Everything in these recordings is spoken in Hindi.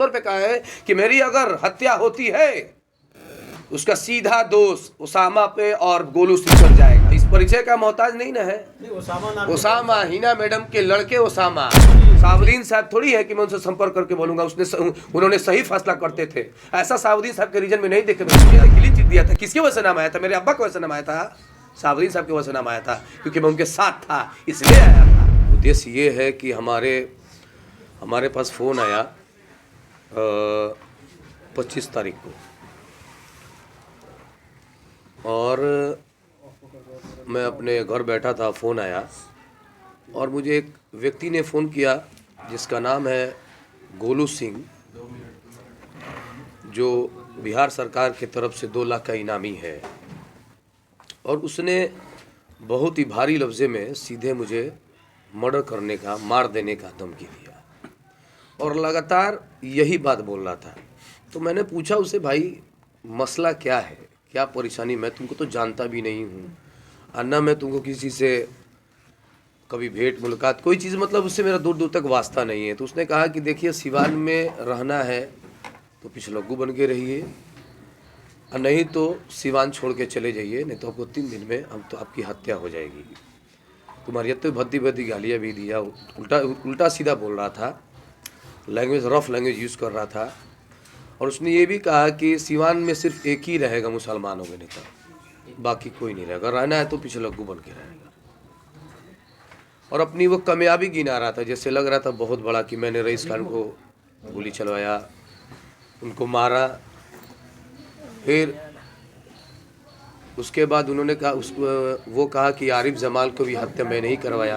तौर पे कहा है कि मेरी अगर हत्या होती है उसका सीधा दोष उसामा पे और गोलू सिंह पर जाएगा। इस परिचय का मोहताज नहीं ना है। उसामा हिना मैडम के लड़के उसामा, साबुद्दीन साहब थोड़ी है कि मैं उनसे संपर्क करके बोलूंगा। उन्होंने सही फैसला करते थे। ऐसा साबुद्दीन साहब के रीजन में नहीं देखे। मैंने क्लीन चिट दिया था। किसकी वजह से नाम आया था? मेरे अब्बा की वजह से नाम आया था। साबुद्दीन साहब की वजह से नाम आया था, क्योंकि मैं उनके साथ था, इसलिए आया था। उद्देश्य ये है कि हमारे पास फ़ोन आया 25 तारीख को, और मैं अपने घर बैठा था, फ़ोन आया और मुझे एक व्यक्ति ने फ़ोन किया जिसका नाम है गोलू सिंह, जो बिहार सरकार की तरफ से 2 लाख का इनामी है। और उसने बहुत ही भारी लफ्ज़े में सीधे मुझे मर्डर करने का, मार देने का धमकी दिया, और लगातार यही बात बोल रहा था। तो मैंने पूछा उसे, भाई मसला क्या है, क्या परेशानी? मैं तुमको तो जानता भी नहीं हूँ, अन्ना मैं तुमको किसी से कभी भेंट मुलाकात कोई चीज़, मतलब उससे मेरा दूर दूर तक वास्ता नहीं है। तो उसने कहा कि देखिए, सिवान में रहना है तो पिछलग्गू बन के रहिए, और नहीं तो सिवान छोड़ के चले जाइए, नहीं तो आपको 3 दिन में हम तो आपकी हत्या हो जाएगी। तुम्हारी तो भद्दी भद्दी गालियाँ भी दिया, उल्टा सीधा बोल रहा था, लैंग्वेज रफ लैंग्वेज यूज़ कर रहा था। और उसने ये भी कहा कि सिवान में सिर्फ एक ही रहेगा मुसलमानों के नेता, बाकी कोई नहीं रहेगा, रहना है तो पिछलग्गू बन के रहेगा। और अपनी वो कामयाबी गिना रहा था, जैसे लग रहा था बहुत बड़ा कि मैंने रईस खान को गोली चलवाया, उनको मारा। फिर उसके बाद उन्होंने कहा, वो कहा कि आरिफ जमाल को भी हत्या मैं नहीं करवाया,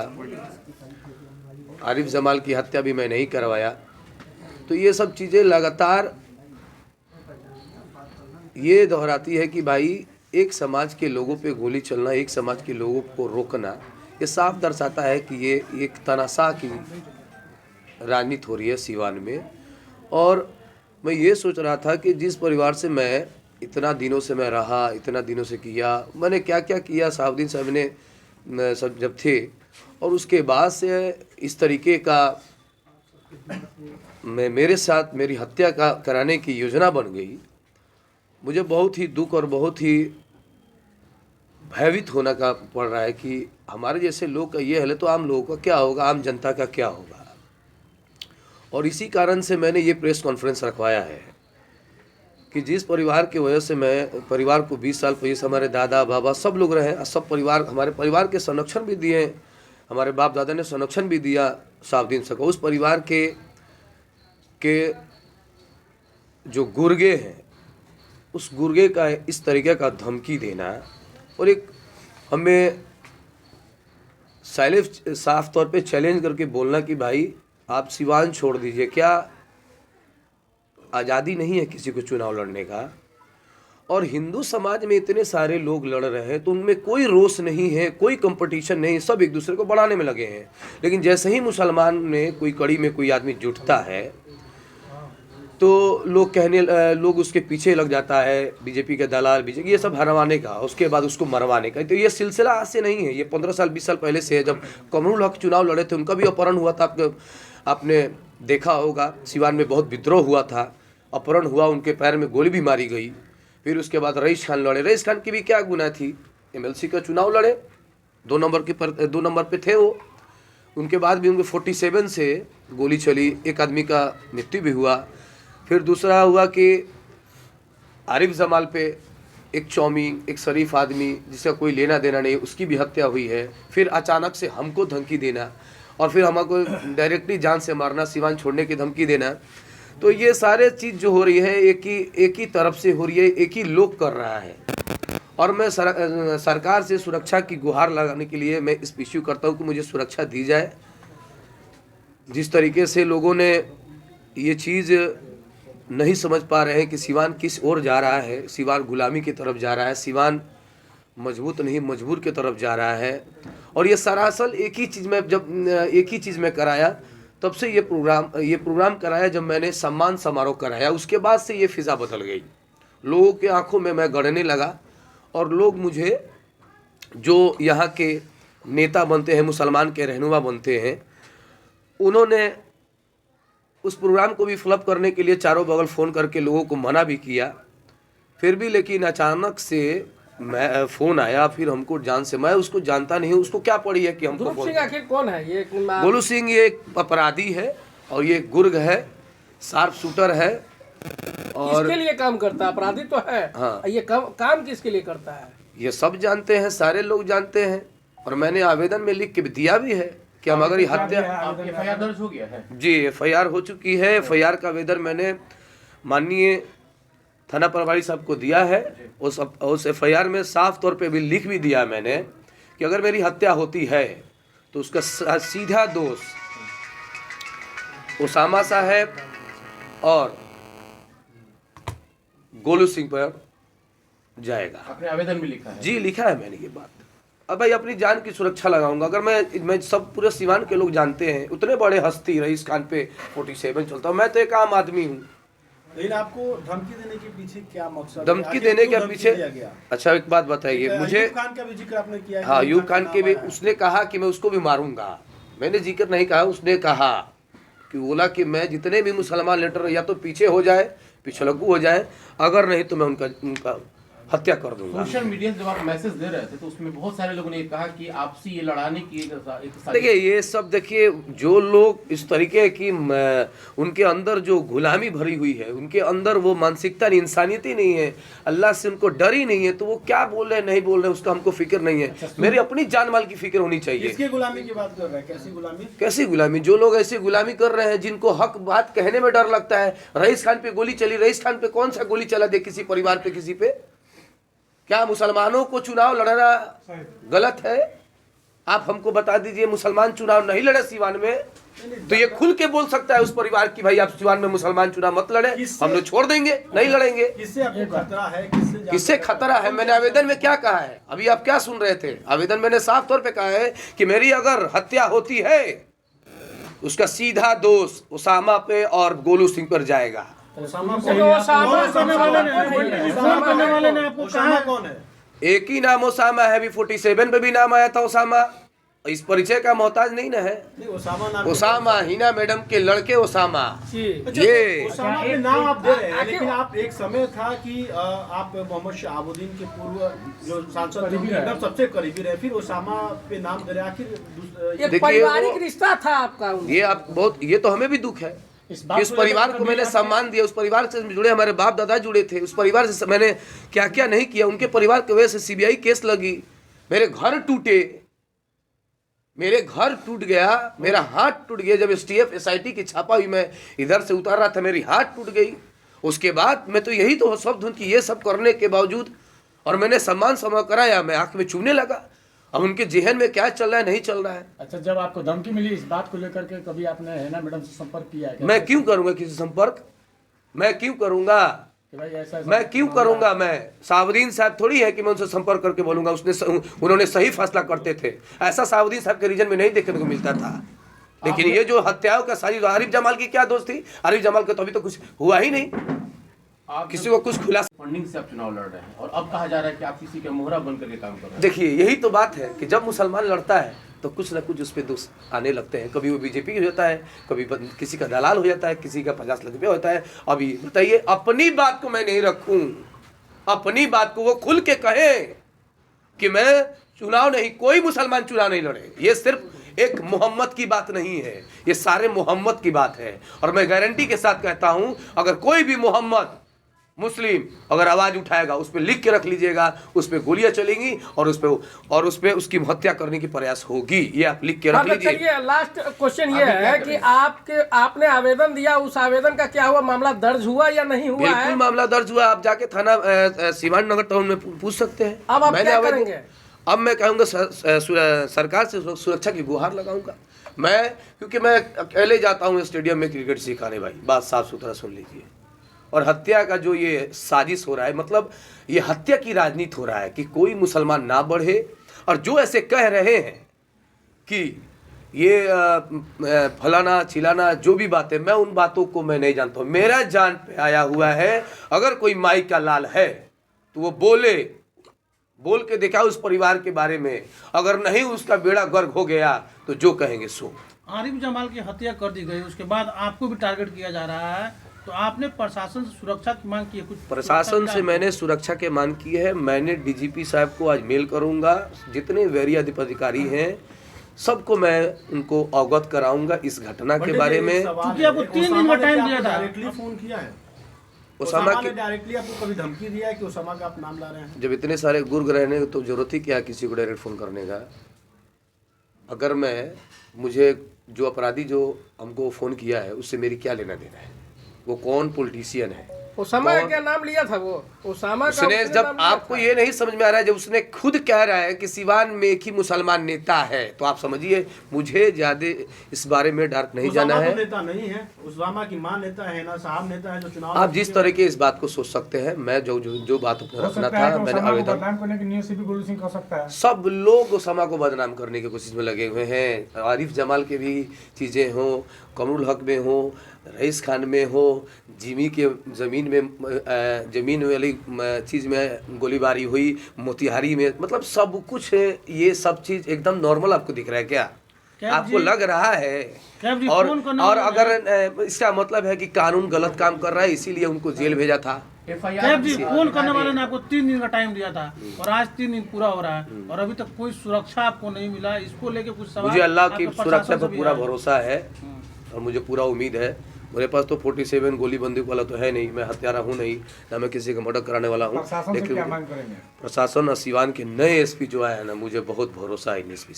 आरिफ जमाल की हत्या भी मैं नहीं करवाया। तो ये सब चीज़ें लगातार ये दोहराती है कि भाई, एक समाज के लोगों पे गोली चलना, एक समाज के लोगों को रोकना, ये साफ दर्शाता है कि ये एक तनाशाह की राजनीति हो रही है सिवान में। और मैं ये सोच रहा था कि जिस परिवार से मैं इतना दिनों से मैं रहा, इतना दिनों से किया, मैंने क्या क्या किया साबुद्दीन साहब ने सब जब थे, और उसके बाद से इस तरीके का मेरे साथ मेरी हत्या कराने की योजना बन गई। मुझे बहुत ही दुख और बहुत ही भयभीत होना का पड़ रहा है कि हमारे जैसे लोग का ये है, तो आम लोगों का क्या होगा, आम जनता का क्या होगा। और इसी कारण से मैंने ये प्रेस कॉन्फ्रेंस रखवाया है कि जिस परिवार की वजह से मैं परिवार को 20 साल पहले से हमारे दादा बाबा सब लोग रहे, सब परिवार, हमारे परिवार के संरक्षण भी दिए, हमारे बाप दादा ने संरक्षण भी दिया साबुद्दीन साहब को। उस परिवार के जो गुर्गे हैं, उस गुर्गे का इस तरीके का धमकी देना, और एक हमें साफ तौर पे चैलेंज करके बोलना कि भाई आप सिवान छोड़ दीजिए। क्या आज़ादी नहीं है किसी को चुनाव लड़ने का? और हिंदू समाज में इतने सारे लोग लड़ रहे हैं, तो उनमें कोई रोष नहीं है, कोई कंपटीशन नहीं, सब एक दूसरे को बढ़ाने में लगे हैं। लेकिन जैसे ही मुसलमान में कोई कड़ी में कोई आदमी जुटता है, तो लोग उसके पीछे लग जाता है, बीजेपी के दलाल, बीजेपी ये सब हरवाने का, उसके बाद उसको मरवाने का। तो ये सिलसिला आज से नहीं है, ये 15 साल 20 साल पहले से है। जब कमरुल हक चुनाव लड़े थे, उनका भी अपहरण हुआ था, आपने देखा होगा। सिवान में बहुत विद्रोह हुआ था, अपहरण हुआ, उनके पैर में गोली भी मारी गई। फिर उसके बाद रईस खान लड़े, रईस खान की भी क्या गुनाह थी, MLC का चुनाव लड़े, 2 नंबर पे थे वो। उनके बाद भी उनके 47 से गोली चली, एक आदमी का मृत्यु भी हुआ। फिर दूसरा हुआ कि आरिफ जमाल पे एक चौमी, एक शरीफ आदमी जिसका कोई लेना देना नहीं, उसकी भी हत्या हुई है। फिर अचानक से हमको धमकी देना, और फिर हमको डायरेक्टली जान से मारना, सिवान छोड़ने की धमकी देना। तो ये सारे चीज़ जो हो रही है, एक ही तरफ से हो रही है, एक ही लोग कर रहा है। और मैं सरकार से सुरक्षा की गुहार लगाने के लिए मैं इस इश्यू करता हूँ कि मुझे सुरक्षा दी जाए। जिस तरीके से लोगों ने ये चीज़ नहीं समझ पा रहे हैं कि सिवान किस ओर जा रहा है, सिवान गुलामी की तरफ जा रहा है, सिवान मजबूत नहीं मजबूर की तरफ जा रहा है। और ये सरासल एक ही चीज़ में कराया, तब से ये प्रोग्राम कराया जब मैंने सम्मान समारोह कराया, उसके बाद से ये फिज़ा बदल गई। लोगों के आंखों में मैं गड़ने लगा, और लोग मुझे, जो यहाँ के नेता बनते हैं, मुसलमान के रहनुमा बनते हैं, उन्होंने उस प्रोग्राम को भी फ्लप करने के लिए चारों बगल फ़ोन करके लोगों को मना भी किया, फिर भी लेकिन अचानक से मैं फ़ोन आया, फिर हमको जान से, मैं उसको जानता नहीं हूँ, उसको क्या पड़ी है कि हमको ध्रुव सिंह आखिर कौन है ये? गोलू सिंह ये एक अपराधी है और ये गुर्ग है, शार्प शूटर है और किसके लिए काम करता है? अपराधी तो है। हाँ। ये काम किसके लिए करता है? ये सब जानते हैं, सारे लोग जानते हैं। और मैंने आवेदन में लिख के दिया भी है कि हम अगर ये हत्या, एफआईआर दर्ज हो गया है जी एफआईआर हो चुकी है। एफआईआर का आवेदन मैंने माननीय थाना प्रभारी साहब को दिया है। उस एफआईआर में साफ तौर पे भी लिख भी दिया मैंने कि अगर मेरी हत्या होती है तो उसका सीधा दोष उसामा साहब और गोलू सिंह पर जाएगा। आपने आवेदन में लिखा है? जी लिखा है मैंने ये बात। अब भाई अपनी जान की सुरक्षा लगाऊंगा। अगर मैं सब पूरे सिवान के लोग जानते हैं, उतने बड़े हस्ती रईस खान पे 47 चलता हूँ, मैं तो एक आम आदमी हूँ। लेकिन आपको धमकी देने के पीछे क्या मकसद? धमकी देने के पीछे, अच्छा एक बात बताइए मुझे। अयूब खान का भी जिक्र आपने किया है। हाँ, अयूब खान के भी, उसने कहा कि मैं उसको भी मारूंगा। मैंने जिक्र नहीं कहा, उसने कहा कि बोला कि मैं जितने भी मुसलमान लीडर या तो पीछे हो जाए, पिछलग्गू हो जाए, अगर नहीं तो मैं उनका हत्या कर दूंगा। सोशल मीडिया जब आप मैसेज दे रहे थे तो उसमें बहुत सारे लोगों ने कहा कि आपसे ये लड़ाने की एक देखिए ये सब, देखिए जो लोग इस तरीके की उनके अंदर जो गुलामी भरी हुई है, उनके अंदर वो मानसिकता नहीं, इंसानियत ही नहीं है, अल्लाह से उनको डर ही नहीं है, तो वो क्या बोल रहे हैं नहीं बोल रहे हैं उसका हमको फिक्र नहीं है। मेरी अपनी जान माल की फिक्र होनी चाहिए। किसकी गुलामी की बात कर रहे हैं? कैसी गुलामी? कैसी गुलामी? जो लोग ऐसी गुलामी कर रहे हैं, जिनको हक बात कहने में डर लगता है। रईस खान पे गोली चली, रईस खान पे कौन सा गोली चला दे किसी परिवार पे, किसी पे? क्या मुसलमानों को चुनाव लड़ना गलत है? आप हमको बता दीजिए, मुसलमान चुनाव नहीं लड़े सिवान में, तो ये खुल के बोल सकता है उस परिवार की भाई आप सिवान में मुसलमान चुनाव मत लड़े, हम लोग छोड़ देंगे, नहीं लड़ेंगे। किससे आपको खतरा है? किससे खतरा है? मैंने आवेदन में क्या कहा है? अभी आप क्या सुन रहे थे? आवेदन मैंने साफ तौर पे कहा है कि मेरी अगर हत्या होती है उसका सीधा दोष उसामा पे और गोलू सिंह पर जाएगा। उसामा कौन है? एक ही नाम उसामा है, अभी 47 पे भी नाम आया था उसामा। इस परिचय का मोहताज नहीं ना है। उसामा हिना मैडम के लड़के उसामा। ये उसामा के नाम आप दे रहे हैं, लेकिन आप एक समय था कि आप मोहम्मद शहाबुद्दीन के पूर्व जो सांसद थे एकदम सबसे करीबी रहे, फिर उसामा पे नाम दे रहे। आखिर पारिवारिक रिश्ता था आपका? ये आप बहुत, ये तो हमें भी दुख है। इस परिवार को मैंने सम्मान दिया, उस परिवार से जुड़े हमारे बाप दादा जुड़े थे, उस परिवार से मैंने क्या क्या नहीं किया। उनके परिवार की वजह से सीबीआई केस लगी, मेरे घर टूटे, मेरे घर टूट गया, मेरा हाथ टूट गया। जब एसटीएफ एसआईटी की छापा हुई, मैं इधर से उतार रहा था, मेरी हाथ टूट गई। उसके बाद मैं तो यही तो सब धुन की, ये सब करने के बावजूद, और मैंने सम्मान समा कराया, मैं आंख में चूने लगा। अब उनके जेहन में क्या चल रहा है, नहीं चल रहा है। अच्छा, जब आपको धमकी मिली इस बात को लेकर के कभी आपने हिना मैडम से संपर्क किया है? मैं क्यों करूंगा किसी संपर्क? मैं क्यों करूंगा? भाई ऐसा मैं क्यों करूंगा? मैं शाहबुद्दीन साहब थोड़ी है कि मैं उनसे संपर्क करके बोलूंगा। उन्होंने सही फैसला करते थे, ऐसा शाहबुद्दीन साहब के रीजन में नहीं देखने को मिलता था। लेकिन ये जो हत्याओं का साजिश, आरिफ जमाल की क्या दोस्त थी? आरिफ जमाल का तो अभी तो कुछ हुआ ही नहीं, किसी को कुछ खुला। फंडिंग से आप चुनाव लड़ रहे हैं और अब कहा जा रहा है कि आप किसी के मोहरा बन करके काम कर रहे हैं। देखिए यही तो बात है कि जब मुसलमान लड़ता है तो कुछ ना कुछ उस पर दोष आने लगते हैं। कभी वो बीजेपी हो जाता है, कभी किसी का दलाल हो जाता है, किसी का 50 लाख रुपया होता है। अभी बताइए, अपनी बात को मैं नहीं रखूं, अपनी बात को वो खुल के कहे कि मैं चुनाव नहीं, कोई मुसलमान चुनाव नहीं लड़े। ये सिर्फ एक मोहम्मद की बात नहीं है, ये सारे मोहम्मद की बात है। और मैं गारंटी के साथ कहता हूं, अगर कोई भी मोहम्मद मुस्लिम अगर आवाज उठाएगा, उस पर लिख के रख लीजिएगा, उस पर गोलियां चलेंगी और उस पे उसकी हत्या करने की प्रयास होगी। ये आप लिख के रख लीजिए। लास्ट क्वेश्चन ये है कि आपने आवेदन दिया, उस आवेदन का क्या हुआ? मामला दर्ज हुआ या नहीं हुआ? बिल्कुल मामला दर्ज हुआ। आप जाके थाना सिवान नगर टाउन में पूछ सकते हैं। अब आप क्या करेंगे? अब मैं कहूँगा सरकार से सुरक्षा की गुहार लगाऊंगा मैं, क्योंकि मैं अकेले जाता हूँ स्टेडियम में क्रिकेट सिखाने। भाई बात साफ सुथरा सुन लीजिए। और हत्या का जो ये साजिश हो रहा है, मतलब ये हत्या की राजनीति हो रहा है कि कोई मुसलमान ना बढ़े। और जो ऐसे कह रहे हैं कि ये फलाना चिलाना जो भी बातें, मैं उन बातों को मैं नहीं जानता हूँ। मेरा जान पे आया हुआ है, अगर कोई माई का लाल है तो वो बोल के दिखाओ उस परिवार के बारे में। अगर नहीं उसका बेड़ा गर्क हो गया तो जो कहेंगे सो। आरिफ जमाल की हत्या कर दी गई, उसके बाद आपको भी टारगेट किया जा रहा है, तो आपने प्रशासन से सुरक्षा की मांग की है? कुछ प्रशासन से मैंने सुरक्षा के मांग की है। मैंने डीजीपी साहब को आज मेल करूंगा, जितने वरीय अधिकारी हैं सबको मैं उनको अवगत कराऊंगा इस घटना के बारे में। क्योंकि आपको 3 दिन का टाइम दिया था। डायरेक्टली फोन किया है ओसामा ने की डायरेक्टली आपको कभी धमकी दिया है कि ओसामा का आप नाम ला रहे हैं? जब इतने सारे गुर्ग रहने तो जरूरत ही क्या किसी को डायरेक्ट फोन करने का। अगर मुझे जो अपराधी जो हमको फ़ोन किया है उससे मेरी क्या लेना देना है, वो कौन पॉलिटिशियन है, ओसामा का क्या नाम लिया था? वो ओसामा का उसने उसने जब नाम लिया आपको था। ये नहीं समझ में आ रहा है, जब उसने खुद कह रहा है कि सिवान में एक ही मुसलमान नेता है, तो आप समझिए मुझे ज्यादा इस बारे में डार्क नहीं जाना उसामा है। तो नेता नहीं है, उसामा की मां नेता है ना, साहब नेता है जो चुनाव आप जिस तरह के इस बात को सोच सकते हैं, मैं जो बात अपना रखना था मैंने आवेदन, बदनाम करने के लिए सीपी गोलू सिंह कर सकता है। सब लोग ओसामा को बदनाम करने की कोशिश में लगे हुए हैं। आरिफ जमाल के भी चीज़ें हों, कमरुल हक में हो, रईस खान में हो, जिमी के ज़मीन वाली चीज़ में गोलीबारी हुई, मोतिहारी में, मतलब सब कुछ ये सब चीज़ एकदम नॉर्मल आपको दिख रहा है क्या? आपको लग रहा है? और अगर इसका मतलब है कि कानून गलत काम कर रहा है इसीलिए उनको जेल भेजा था। फोन करने वाले ने आपको 3 दिन का टाइम दिया था और आज 3 दिन पूरा हो रहा है और अभी तक कोई सुरक्षा आपको नहीं मिला। इसको लेके कुछ सवाल? मुझे अल्लाह की आपके सुरक्षा प्रशासन पर से भी पूरा है? भरोसा है और मुझे पूरा उम्मीद है। मेरे पास तो 47 गोली बंदूक वाला तो है नहीं, मैं हत्यारा हूँ नहीं, ना मैं किसी का मर्डर कराने वाला हूँ। प्रशासन से लेकिन क्या मांग करेंगे? प्रशासन और सिवान के नए एसपी जो आए हैं ना, मुझे बहुत भरोसा है इन एसपी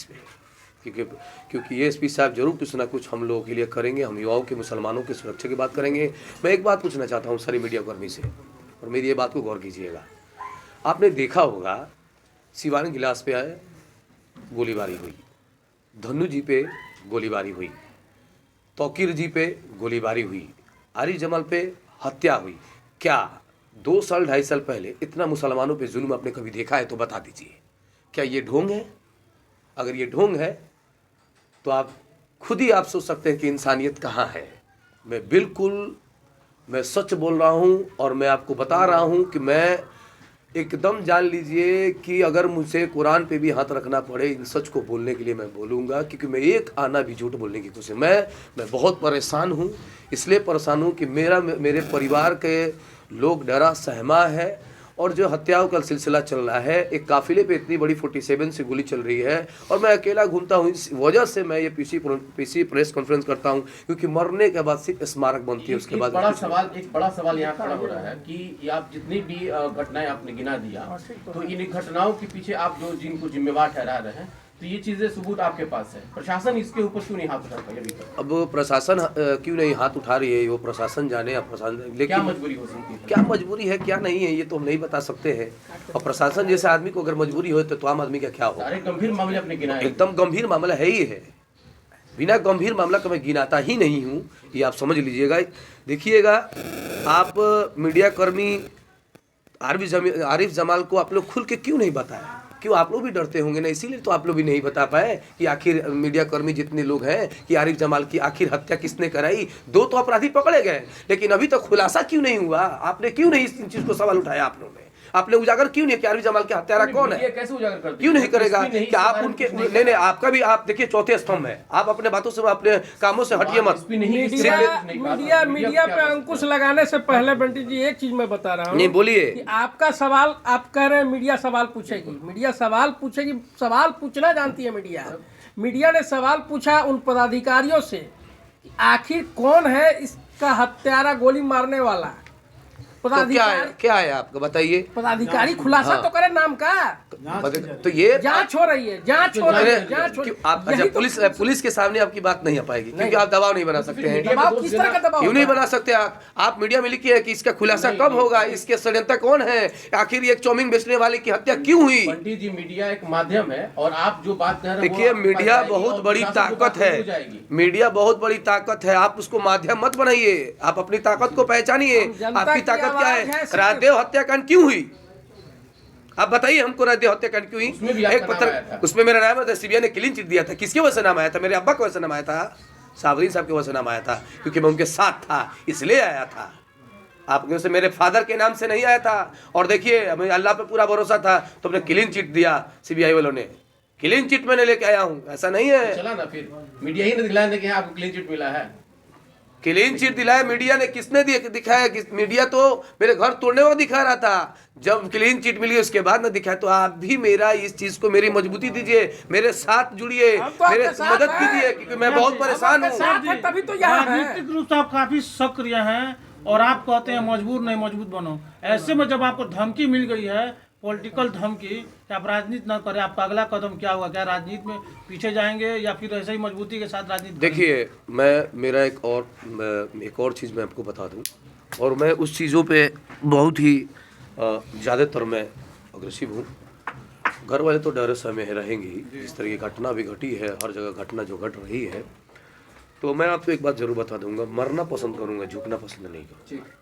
पे, क्योंकि ये एसपी साहब जरूर कुछ ना कुछ हम लोगों के लिए करेंगे। हम युवाओं के, मुसलमानों की सुरक्षा की बात करेंगे। मैं एक बात पूछना चाहता हूँ सारी मीडिया कर्मी से, और मेरी ये बात को गौर कीजिएगा। आपने देखा होगा सिवान गिलास पे आए गोलीबारी हुई, धन्नू जी पे गोलीबारी हुई, तौकीर जी पे गोलीबारी हुई, आरिफ जमाल पे हत्या हुई। क्या 2 साल 2.5 साल पहले इतना मुसलमानों पे जुल्म आपने कभी देखा है? तो बता दीजिए, क्या ये ढोंग है? अगर ये ढोंग है तो आप खुद ही आप सोच सकते हैं कि इंसानियत कहाँ है। मैं सच बोल रहा हूँ और मैं आपको बता रहा हूँ कि मैं एकदम जान लीजिए कि अगर मुझे कुरान पे भी हाथ रखना पड़े इन सच को बोलने के लिए मैं बोलूँगा, क्योंकि मैं एक आना भी झूठ बोलने की कोशिश, मैं बहुत परेशान हूँ। इसलिए परेशान हूँ कि मेरे परिवार के लोग डरा सहमा है, और जो हत्याओं का सिलसिला चल रहा है, एक काफिले पे इतनी बड़ी 47 से गोली चल रही है और मैं अकेला घूमता हूँ। इस वजह से मैं ये पीसी प्रेस कॉन्फ्रेंस करता हूँ, क्योंकि मरने के बाद सिर्फ स्मारक बनती है, उसके बाद एक बड़ा सवाल यहाँ खड़ा हो रहा है कि आप जितनी भी घटनाएं आपने गिना दिया, तो इन घटनाओं के पीछे आप जिनको जिम्मेवार ठहरा रहे हैं, तो ये चीजें सबूत आपके पास है, प्रशासन इसके ऊपर क्यों नहीं हाथ उठा पाई अभी तक? अब प्रशासन क्यों नहीं हाथ उठा रही है, वो प्रशासन जाने या प्रशासन, लेकिन क्या मजबूरी हो सकती है? क्या मजबूरी है क्या नहीं है ये तो हम नहीं बता सकते हैं। और प्रशासन जैसे आदमी को अगर मजबूरी हो तो आम आदमी का क्या हो? सारे गंभीर मामले अपने गिनाए, एकदम गंभीर मामला है ही है। बिना गंभीर मामला का मैं गिनाता ही नहीं हूँ, ये आप समझ लीजिएगा। देखिएगा, आप मीडिया कर्मी आरिफ जमाल को आप लोग खुल के क्यों नहीं बताया? क्यों? आप लोग भी डरते होंगे ना, इसीलिए तो आप लोग भी नहीं बता पाए कि आखिर मीडिया कर्मी जितने लोग हैं कि आरिफ जमाल की आखिर हत्या किसने कराई। 2 तो अपराधी पकड़े गए, लेकिन अभी तक खुलासा क्यों नहीं हुआ? आपने क्यों नहीं इस चीज को सवाल उठाया? आप लोगों ने आपने उजागर क्यों नहीं कि आरिफ जमाल के हत्यारा कौन है? कैसे उजागर करते? क्यों नहीं करेगा? क्या आप उनके नहीं, आपका भी आप देखिए चौथे स्तंभ है। आप अपने बातों से, अपने कामों से हटिए मत। मीडिया पे अंकुश लगाने से पहले बंटी जी एक चीज मैं बता रहा हूँ। नहीं, बोलिए। कि आपका सवाल, आप कह रहे हैं मीडिया सवाल पूछेगी, मीडिया सवाल पूछेगी, सवाल पूछना जानती है मीडिया ने सवाल पूछा उन पदाधिकारियों से कि आखिर कौन है इसका हत्यारा, गोली मारने वाला। तो क्या है आपका बताइए? पदाधिकारी खुलासा तो करे नाम का। तो ये जांच हो रही है, जांच हो रही है। आप अच्छा, पुलिस के सामने आपकी बात नहीं आ पाएगी, क्योंकि आप दबाव नहीं बना सकते हैं। दबाव किस तरह का दबाव? क्यों नहीं बना सकते आप मीडिया में लिखिए कि इसका खुलासा कब होगा, इसके षड्यंत्र कौन है, आखिर ये चौमिंग बेचने वाले की हत्या क्यों हुई? पंडित जी, मीडिया एक माध्यम है और आप जो बात कह रहे हैं, देखिए, मीडिया बहुत बड़ी ताकत है, मीडिया बहुत बड़ी ताकत है। आप उसको माध्यम मत बनाइए, आप अपनी ताकत को पहचानिए। आपकी ताकत क्या है? राजदेव हत्याकांड क्यों हुई? आप बताइए हमको, राजदेव हत्याकांड क्यों हुई? एक पत्र, उसमें मेरा नाम है, सीबीआई ने क्लीन चिट दिया था। किसकी वजह से नाम आया था? मेरे अब्बा की वजह से नाम आया था, साबरीन साहब की वजह से नाम आया था, क्योंकि मैं उनके साथ था इसलिए आया था। आपके से मेरे फादर के नाम से नहीं आया था। और देखिए, हमें अल्लाह पे पूरा भरोसा था तो हमने क्लीन चिट दिया सीबीआई वालों ने। क्लीन चिट मैंने लेके आया हूँ, ऐसा नहीं है। चला ना, फिर मीडिया ही ने दिलाने कि आपको क्लीन चिट मिला है। क्लीन चिट दिलाया मीडिया ने, किसने दिखाया? मीडिया तो मेरे घर तोड़ने को दिखा रहा था, जब क्लीन चिट मिली उसके बाद ना दिखाया। तो आप भी मेरा इस चीज को मेरी मजबूती दीजिए, मेरे साथ जुड़िए, हम तो मेरे आपके साथ मदद हैं। कीजिए, क्योंकि मैं बहुत परेशान आपके हूँ। साथ हैं, तभी तो यहाँ है। राजनीतिक रूप से आप काफी सक्रिय हैं और आप कहते हैं मजबूर नहीं मजबूत बनो। ऐसे में जब आपको धमकी मिल गई है, पॉलिटिकल धमकी, कि आप राजनीति ना करें, आपका अगला कदम क्या होगा? क्या राजनीति में पीछे जाएंगे या फिर ऐसे ही मजबूती के साथ राजनीति करेंगे? देखिए, मेरा एक और चीज़ मैं आपको बता दूं, और मैं उस चीज़ों पे बहुत ही ज़्यादातर मैं अग्रेसिव हूँ। घर वाले तो डर समय रहेंगे ही, जिस तरह की घटना भी घटी है, हर जगह घटना जो घट रही है। तो मैं आपको एक बात जरूर बता दूंगा, मरना पसंद करूंगा, झुकना पसंद नहीं करूँगा।